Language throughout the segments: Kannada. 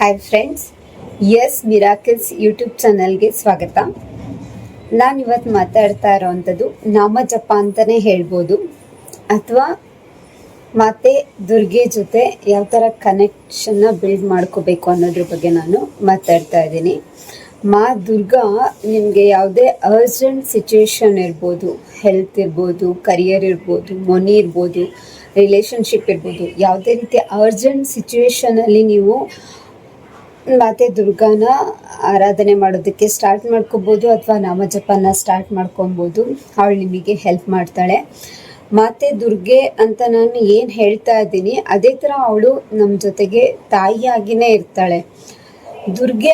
Hi friends, S miracles YouTube ಚಾನಲ್ಗೆ ಸ್ವಾಗತ. ನಾನಿವತ್ತು ಮಾತಾಡ್ತಾ ಇರೋವಂಥದ್ದು ನಾಮಜಪ ಅಂತಲೇ ಹೇಳ್ಬೋದು, ಅಥವಾ ಮಾತೆ ದುರ್ಗೆ ಜೊತೆ ಯಾವ ಥರ ಕನೆಕ್ಷನ್ನ ಬಿಲ್ಡ್ ಮಾಡ್ಕೋಬೇಕು ಅನ್ನೋದ್ರ ಬಗ್ಗೆ ನಾನು ಮಾತಾಡ್ತಾ ಇದ್ದೀನಿ. ಮಾ ದುರ್ಗಾ ನಿಮಗೆ ಯಾವುದೇ ಅರ್ಜೆಂಟ್ ಸಿಚುವೇಶನ್ ಇರ್ಬೋದು, ಹೆಲ್ತ್ ಇರ್ಬೋದು, ಕರಿಯರ್ ಇರ್ಬೋದು, ಮನಿ ಇರ್ಬೋದು, ರಿಲೇಷನ್ಶಿಪ್ ಇರ್ಬೋದು, ಯಾವುದೇ ರೀತಿಯ ಅರ್ಜೆಂಟ್ ಸಿಚುವೇಶನಲ್ಲಿ ನೀವು ಮಾತೆ ದುರ್ಗಾನ ಆರಾಧನೆ ಮಾಡೋದಕ್ಕೆ ಸ್ಟಾರ್ಟ್ ಮಾಡ್ಕೋಬೋದು, ಅಥವಾ ನಾಮಜಪನ ಸ್ಟಾರ್ಟ್ ಮಾಡ್ಕೊಬೋದು. ಅವಳು ನಿಮಗೆ ಹೆಲ್ಪ್ ಮಾಡ್ತಾಳೆ. ಮಾತೆ ದುರ್ಗೆ ಅಂತ ನಾನು ಏನು ಹೇಳ್ತಾ ಇದ್ದೀನಿ, ಅದೇ ಥರ ಅವಳು ನಮ್ಮ ಜೊತೆಗೆ ತಾಯಿಯಾಗಿಯೇ ಇರ್ತಾಳೆ. ದುರ್ಗೆ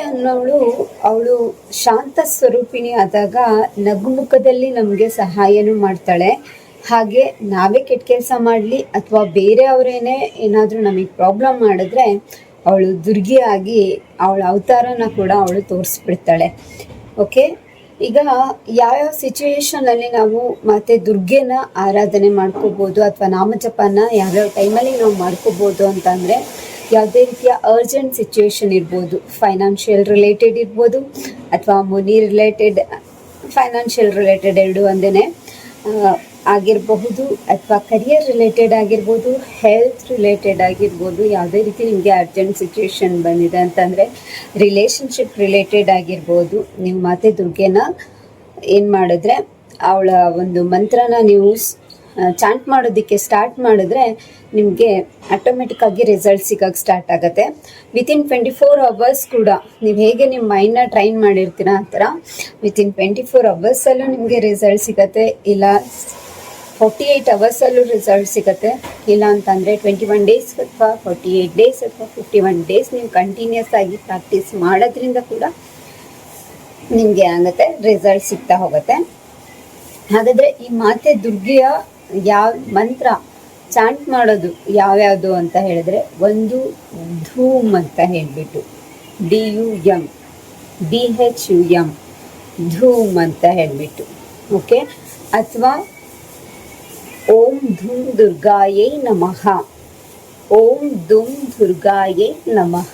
ಅವಳು ಶಾಂತ ಸ್ವರೂಪಿಣಿ ಆದಾಗ ನಗುಮುಖದಲ್ಲಿ ನಮಗೆ ಸಹಾಯನೂ ಮಾಡ್ತಾಳೆ. ಹಾಗೆ ನಾವೇ ಕೆಟ್ಟ ಕೆಲಸ ಮಾಡಲಿ ಅಥವಾ ಬೇರೆಯವರೇನೇ ಏನಾದರೂ ನಮಗೆ ಪ್ರಾಬ್ಲಮ್ ಮಾಡಿದ್ರೆ ಅವಳು ದುರ್ಗೆ ಆಗಿ ಅವಳ ಅವತಾರನ ಕೂಡ ಅವಳು ತೋರಿಸ್ಬಿಡ್ತಾಳೆ. ಓಕೆ, ಈಗ ಯಾವ್ಯಾವ ಸಿಚುವೇಶನಲ್ಲಿ ನಾವು ಮತ್ತೆ ದುರ್ಗೆನ ಆರಾಧನೆ ಮಾಡ್ಕೋಬೋದು ಅಥವಾ ನಾಮಜಪನ ಯಾವ್ಯಾವ ಟೈಮಲ್ಲಿ ನಾವು ಮಾಡ್ಕೋಬೋದು ಅಂತಂದರೆ, ಯಾವುದೇ ರೀತಿಯ ಅರ್ಜೆಂಟ್ ಸಿಚುವೇಶನ್ ಇರ್ಬೋದು, ಫೈನಾನ್ಷಿಯಲ್ ರಿಲೇಟೆಡ್ ಇರ್ಬೋದು ಅಥವಾ ಮನಿ ರಿಲೇಟೆಡ್, ಫೈನಾನ್ಷಿಯಲ್ ರಿಲೇಟೆಡ್ ಎರಡು ಒಂದೇ ಆಗಿರಬಹುದು, ಅಥವಾ ಕರಿಯರ್ ರಿಲೇಟೆಡ್ ಆಗಿರ್ಬೋದು, ಹೆಲ್ತ್ ರಿಲೇಟೆಡ್ ಆಗಿರ್ಬೋದು. ಯಾವುದೇ ರೀತಿ ನಿಮಗೆ ಅರ್ಜೆಂಟ್ ಸಿಚುವೇಶನ್ ಬಂದಿದೆ ಅಂತಂದರೆ, ರಿಲೇಷನ್ಶಿಪ್ ರಿಲೇಟೆಡ್ ಆಗಿರ್ಬೋದು, ನೀವು ಮಾತೆ ದುರ್ಗೆನ ಏನು ಮಾಡಿದ್ರೆ ಅವಳ ಒಂದು ಮಂತ್ರನ ನೀವು ಚಾಂಟ್ ಮಾಡೋದಕ್ಕೆ ಸ್ಟಾರ್ಟ್ ಮಾಡಿದ್ರೆ ನಿಮಗೆ ಆಟೋಮೆಟಿಕ್ಕಾಗಿ ರಿಸಲ್ಟ್ ಸಿಗೋಕ್ಕೆ ಸ್ಟಾರ್ಟ್ ಆಗುತ್ತೆ. ವಿತಿನ್ 24 hours ಕೂಡ ನೀವು ಹೇಗೆ ನಿಮ್ಮ ಮೈಂಡ್ನ ಟ್ರೈನ್ ಮಾಡಿರ್ತೀರ ಆ ಥರ ವಿತಿನ್ 24 hours ನಿಮಗೆ ರಿಸಲ್ಟ್ ಸಿಗುತ್ತೆ. ಇಲ್ಲ 48 hours ರಿಸಲ್ಟ್ ಸಿಗುತ್ತೆ. ಇಲ್ಲ ಅಂತಂದರೆ 21 days ಅಥವಾ 48 days ಅಥವಾ 51 days ನೀವು ಕಂಟಿನ್ಯೂಸ್ ಆಗಿ ಪ್ರಾಕ್ಟೀಸ್ ಮಾಡೋದ್ರಿಂದ ಕೂಡ ನಿಮಗೆ ಆಗುತ್ತೆ, ರಿಸಲ್ಟ್ ಸಿಗ್ತಾ ಹೋಗುತ್ತೆ. ಹಾಗಾದರೆ ಈ ಮಾತೆ ದುರ್ಗೆಯ ಯಾವ ಮಂತ್ರ ಚಾಂಟ್ ಮಾಡೋದು ಯಾವ್ಯಾವುದು ಅಂತ ಹೇಳಿದ್ರೆ, ಒಂದು ಧೂಮ್ ಅಂತ ಹೇಳಿಬಿಟ್ಟು DUM DHUM ಧೂಮ್ ಅಂತ ಹೇಳಿಬಿಟ್ಟು, ಓಕೆ. ಅಥವಾ ಓಂ ಧೂಮ್ ದುರ್ಗಾಯೈ ನಮಃ, ಓಂ ಧೂಮ್ ದುರ್ಗಾಯೈ ನಮಃ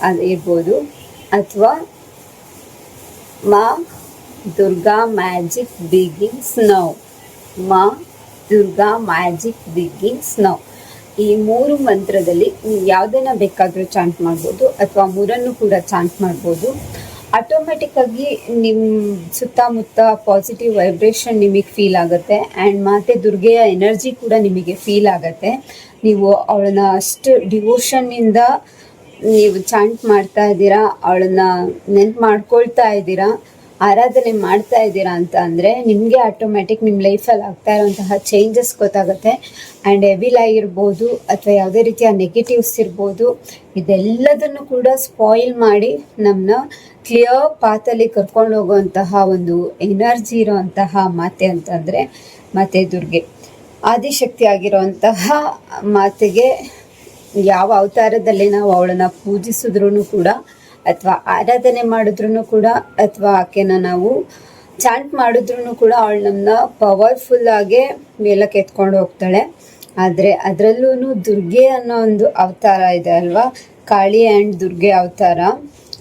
ಅದಿರ್ಬೋದು. ಅಥವಾ ಮಾ ದುರ್ಗಾ ಮ್ಯಾಜಿಕ್ ಬಿಗಿನ್ಸ್ ನೌ, ಮಾ ದುರ್ಗಾ ಮ್ಯಾಜಿಕ್ ಬಿಗಿನ್ಸ್ ನೌ. ಈ 3 ಮಂತ್ರದಲ್ಲಿ ನೀವು ಯಾವುದನ್ನ ಬೇಕಾದರೂ ಚಾಂಟ್ ಮಾಡ್ಬೋದು, ಅಥವಾ 3 ಕೂಡ ಚಾಂಟ್ ಮಾಡ್ಬೋದು. ಆಟೋಮೆಟಿಕ್ಕಾಗಿ ನಿಮ್ಮ ಸುತ್ತಮುತ್ತ ಪಾಸಿಟಿವ್ ವೈಬ್ರೇಷನ್ ನಿಮಗೆ ಫೀಲ್ ಆಗುತ್ತೆ. ಆ್ಯಂಡ್ ಮಾತೆ ದುರ್ಗೆಯ ಎನರ್ಜಿ ಕೂಡ ನಿಮಗೆ ಫೀಲ್ ಆಗುತ್ತೆ. ನೀವು ಅವಳನ್ನ ಅಷ್ಟು ಡಿವೋಷನ್ನಿಂದ ನೀವು ಚಾಂಟ್ ಮಾಡ್ತಾ ಇದ್ದೀರಾ, ಅವಳನ್ನ ನೆನ್ಪು ಮಾಡ್ಕೊಳ್ತಾ ಇದ್ದೀರಾ, ಆರಾಧನೆ ಮಾಡ್ತಾ ಇದ್ದೀರಾ ಅಂತ ಅಂದರೆ ನಿಮಗೆ ಆಟೋಮ್ಯಾಟಿಕ್ ನಿಮ್ಮ ಲೈಫಲ್ಲಿ ಆಗ್ತಾ ಇರೋಂತಹ ಚೇಂಜಸ್ ಗೊತ್ತಾಗುತ್ತೆ. ಆ್ಯಂಡ್ ಎವಿಲ್ ಆಗಿರ್ಬೋದು ಅಥವಾ ಯಾವುದೇ ರೀತಿಯ ನೆಗೆಟಿವ್ಸ್ ಇರ್ಬೋದು, ಇದೆಲ್ಲದನ್ನು ಕೂಡ ಸ್ಪಾಯಿಲ್ ಮಾಡಿ ನಮ್ಮನ್ನ ಕ್ಲಿಯರ್ ಪಾತಲ್ಲಿ ಕರ್ಕೊಂಡು ಹೋಗುವಂತಹ ಒಂದು ಎನರ್ಜಿ ಇರೋವಂತಹ ಮಾತೆ ಅಂತಂದರೆ ಮಾತೆ ದುರ್ಗೆ. ಆದಿಶಕ್ತಿ ಆಗಿರೋವಂತಹ ಮಾತೆಗೆ ಯಾವ ಅವತಾರದಲ್ಲಿ ನಾವು ಅವಳನ್ನು ಪೂಜಿಸಿದ್ರೂ ಕೂಡ ಅಥವಾ ಆರಾಧನೆ ಮಾಡಿದ್ರೂ ಕೂಡ ಅಥವಾ ಆಕೆನ ನಾವು ಚಾಂಟ್ ಮಾಡಿದ್ರೂ ಕೂಡ ಅವಳು ನಮ್ಮನ್ನ ಪವರ್ಫುಲ್ಲಾಗೆ ಮೇಲಕ್ಕೆ ಎತ್ಕೊಂಡು ಹೋಗ್ತಾಳೆ. ಆದರೆ ಅದರಲ್ಲೂ ದುರ್ಗೆ ಅನ್ನೋ ಒಂದು ಅವತಾರ ಇದೆ ಅಲ್ವಾ, ಕಾಳಿ ಆ್ಯಂಡ್ ದುರ್ಗೆ ಅವತಾರ.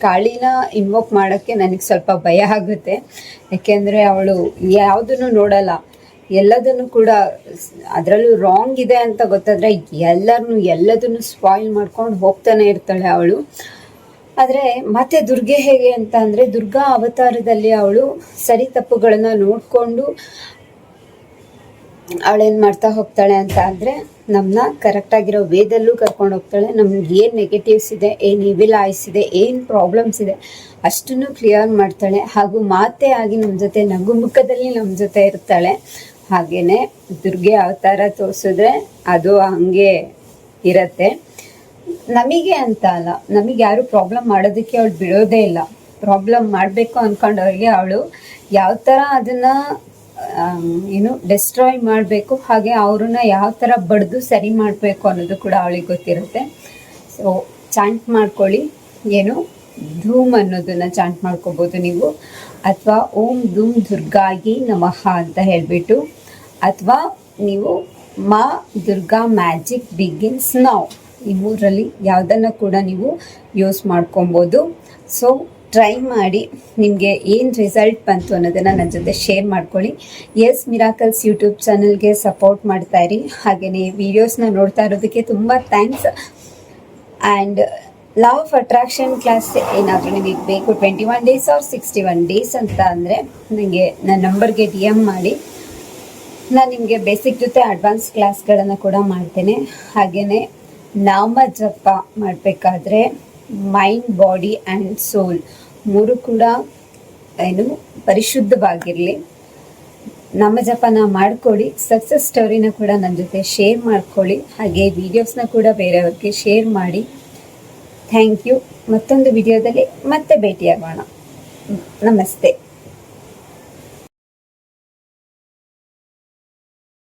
ಕಾಳಿನ ಇನ್ವೋಕ್ ಮಾಡೋಕ್ಕೆ ನನಗೆ ಸ್ವಲ್ಪ ಭಯ ಆಗುತ್ತೆ, ಯಾಕೆಂದರೆ ಅವಳು ಯಾವುದನ್ನು ನೋಡಲ್ಲ, ಎಲ್ಲದನ್ನು ಕೂಡ ಅದರಲ್ಲೂ ರಾಂಗ್ ಇದೆ ಅಂತ ಗೊತ್ತಾದರೆ ಎಲ್ಲದನ್ನು ಸ್ಪಾಯಿಲ್ ಮಾಡ್ಕೊಂಡು ಹೋಗ್ತಾನೆ ಇರ್ತಾಳೆ ಅವಳು. ಆದರೆ ಮತ್ತೆ ದುರ್ಗೆ ಹೇಗೆ ಅಂತ ಅಂದರೆ, ದುರ್ಗಾ ಅವತಾರದಲ್ಲಿ ಅವಳು ಸರಿ ತಪ್ಪುಗಳನ್ನು ನೋಡಿಕೊಂಡು ಅವಳೇನು ಮಾಡ್ತಾ ಹೋಗ್ತಾಳೆ ಅಂತ ಅಂದರೆ, ನಮ್ಮನ್ನ ಕರೆಕ್ಟಾಗಿರೋ ವೇದಲ್ಲೂ ಕರ್ಕೊಂಡು ಹೋಗ್ತಾಳೆ. ನಮ್ಗೆ ಏನು ನೆಗೆಟಿವ್ಸ್ ಇದೆ, ಏನು ಇವಿಲ್ ಆಯ್ಸ್ ಇದೆ, ಏನು ಪ್ರಾಬ್ಲಮ್ಸ್ ಇದೆ ಅಷ್ಟನ್ನು ಕ್ಲಿಯರ್ ಮಾಡ್ತಾಳೆ. ಹಾಗೂ ಮಾತೆ ಆಗಿ ನಮ್ಮ ಜೊತೆ ನಗುಮುಖದಲ್ಲಿ ನಮ್ಮ ಜೊತೆ ಇರ್ತಾಳೆ. ಹಾಗೆಯೇ ದುರ್ಗೆ ಅವತಾರ ತೋರಿಸಿದ್ರೆ ಅದು ಹಾಗೆ ಇರತ್ತೆ. ನಮಗೆ ಅಂತ ಅಲ್ಲ, ನಮಗೆ ಯಾರು ಪ್ರಾಬ್ಲಮ್ ಮಾಡೋದಕ್ಕೆ ಅವಳು ಬಿಡೋದೇ ಇಲ್ಲ. ಪ್ರಾಬ್ಲಮ್ ಮಾಡಬೇಕು ಅಂದ್ಕೊಂಡವ್ರಿಗೆ ಅವಳು ಯಾವ ಥರ ಅದನ್ನು ಡಿಸ್ಟ್ರಾಯ್ ಮಾಡಬೇಕು, ಹಾಗೆ ಅವ್ರನ್ನ ಯಾವ ಥರ ಬಡ್ದು ಸರಿ ಮಾಡಬೇಕು ಅನ್ನೋದು ಕೂಡ ಅವಳಿಗೆ ಗೊತ್ತಿರುತ್ತೆ. ಸೊ ಚಾಂಟ್ ಮಾಡ್ಕೊಳ್ಳಿ, ಧೂಮ್ ಅನ್ನೋದನ್ನು ಚಾಂಟ್ ಮಾಡ್ಕೋಬೋದು ನೀವು. ಅಥವಾ ಓಂ ಧೂಮ್ ದುರ್ಗಾಯಿ ನಮಃ ಅಂತ ಹೇಳಿಬಿಟ್ಟು, ಅಥವಾ ನೀವು ಮಾ ದುರ್ಗಾ ಮ್ಯಾಜಿಕ್ ಬಿಗಿನ್ಸ್ ನೌ, ಈ ಮೂರರಲ್ಲಿ ಯಾವುದನ್ನು ಕೂಡ ನೀವು ಯೂಸ್ ಮಾಡ್ಕೊಬೋದು. ಸೊ ಟ್ರೈ ಮಾಡಿ, ನಿಮಗೆ ಏನು ರಿಸಲ್ಟ್ ಬಂತು ಅನ್ನೋದನ್ನು ನನ್ನ ಜೊತೆ ಶೇರ್ ಮಾಡ್ಕೊಳ್ಳಿ. ಎಸ್ ಮಿರಾಕಲ್ಸ್ ಯೂಟ್ಯೂಬ್ ಚಾನಲ್ಗೆ ಸಪೋರ್ಟ್ ಮಾಡ್ತಾ ಇರಿ. ಹಾಗೆಯೇ ವೀಡಿಯೋಸ್ನ ನೋಡ್ತಾ ಇರೋದಕ್ಕೆ ತುಂಬ thanks. And law of attraction class ಏನಾದರೂ ನಿಮಗೆ ಬೇಕು 21 ಡೇಸ್ ಆರ್ 61 ಡೇಸ್ ಅಂತ ಅಂದರೆ ನನಗೆ ನನ್ನ ನಂಬರ್ಗೆ DM ಮಾಡಿ. ನಾನು ನಿಮಗೆ ಬೇಸಿಕ್ ಜೊತೆ ಅಡ್ವಾನ್ಸ್ ಕ್ಲಾಸ್ಗಳನ್ನು ಕೂಡ ಮಾಡ್ತೇನೆ. ಹಾಗೆಯೇ ನಾಮ ಜಪ ಮಾಡಬೇಕಾದ್ರೆ ಮೈಂಡ್, ಬಾಡಿ ಆ್ಯಂಡ್ ಸೋಲ್ ಮೂರು ಕೂಡ ಪರಿಶುದ್ಧವಾಗಿರಲಿ. ನಾಮ ಜಪನ ಮಾಡ್ಕೊಳ್ಳಿ. ಸಕ್ಸಸ್ ಸ್ಟೋರಿನ ಕೂಡ ನನ್ನ ಜೊತೆ ಶೇರ್ ಮಾಡ್ಕೊಳ್ಳಿ. ಹಾಗೆ ವಿಡಿಯೋಸ್ನ ಕೂಡ ಬೇರೆಯವ್ರಿಗೆ ಶೇರ್ ಮಾಡಿ. Thank you. ಮತ್ತೊಂದು ವಿಡಿಯೋದಲ್ಲಿ ಮತ್ತೆ ಭೇಟಿಯಾಗೋಣ. ನಮಸ್ತೆ.